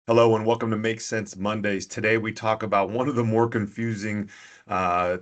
Hello and welcome to Make Sense Mondays. Today we talk about one of the more confusing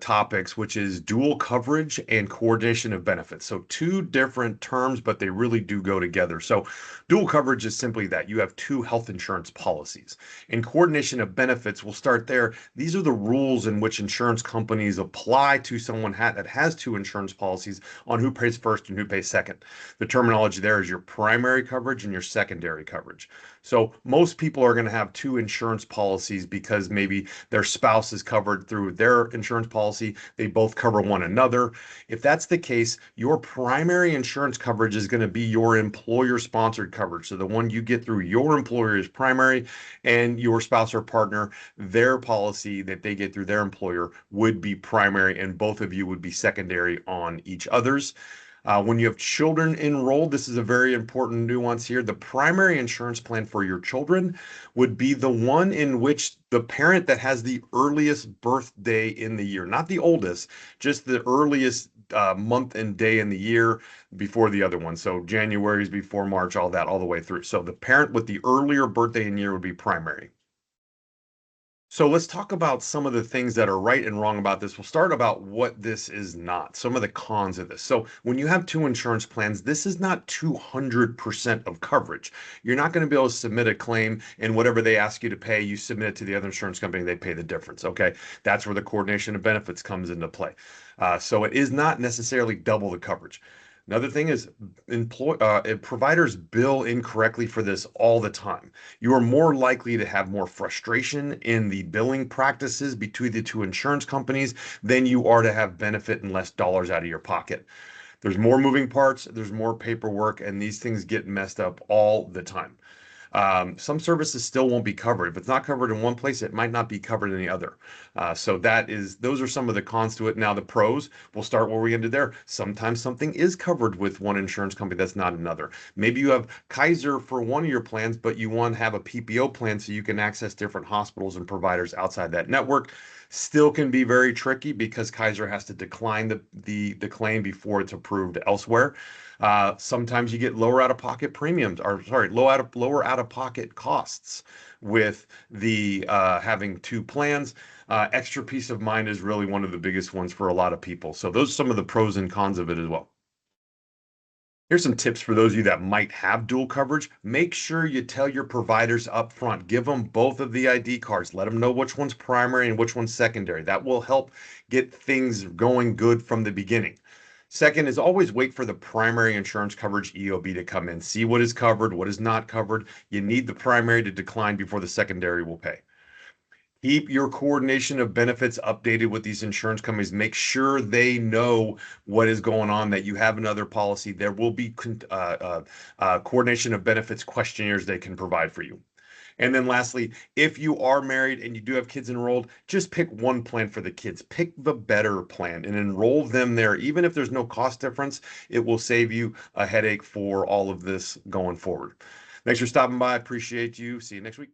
topics, which is dual coverage and coordination of benefits. So, two different terms, but they really do go together. So, dual coverage is simply that you have two health insurance policies. And coordination of benefits, we'll start there. These are the rules in which insurance companies apply to someone that has two insurance policies on who pays first and who pays second. The terminology there is your primary coverage and your secondary coverage. So most people are going to have two insurance policies because maybe their spouse is covered through their insurance policy. They both cover one another. If that's the case, your primary insurance coverage is going to be your employer sponsored coverage. So the one you get through your employer is primary, and your spouse or partner, their policy that they get through their employer would be primary, and both of you would be secondary on each other's. When you have children enrolled, this is a very important nuance here. The primary insurance plan for your children would be the one in which the parent that has the earliest birthday in the year, not the oldest, just the earliest month and day in the year before the other one. So January is before March, all that, all the way through. So the parent with the earlier birthday in year would be primary. So let's talk about some of the things that are right and wrong about this. We'll start about what this is not, some of the cons of this. So when you have two insurance plans, this is not 200% of coverage. You're not going to be able to submit a claim, and whatever they ask you to pay, you submit it to the other insurance company, they pay the difference. Okay. That's where the coordination of benefits comes into play. So it is not necessarily double the coverage. Another thing is providers bill incorrectly for this all the time. You are more likely to have more frustration in the billing practices between the two insurance companies than you are to have benefit and less dollars out of your pocket. There's more moving parts, there's more paperwork, and these things get messed up all the time. Some services still won't be covered. If it's not covered in one place, it might not be covered in the other. Those are some of the cons to it. Now, the pros, we'll start where we ended there. Sometimes something is covered with one insurance company that's not another. Maybe you have Kaiser for one of your plans, but you want to have a PPO plan so you can access different hospitals and providers outside that network. Still can be very tricky because Kaiser has to decline the claim before it's approved elsewhere. Sometimes you get lower out-of-pocket premiums, or sorry, lower out-of-pocket costs with the having two plans. Extra peace of mind is really one of the biggest ones for a lot of people. So those are some of the pros and cons of it as well. Here's some tips for those of you that might have dual coverage. Make sure you tell your providers up front. Give them both of the ID cards. Let them know which one's primary and which one's secondary. That will help get things going good from the beginning. Second is always wait for the primary insurance coverage EOB to come in. See what is covered, what is not covered. You need the primary to decline before the secondary will pay. Keep your coordination of benefits updated with these insurance companies. Make sure they know what is going on, that you have another policy. There will be coordination of benefits questionnaires they can provide for you. And then lastly, if you are married and you do have kids enrolled, just pick one plan for the kids. Pick the better plan and enroll them there. Even if there's no cost difference, it will save you a headache for all of this going forward. Thanks for stopping by. Appreciate you. See you next week.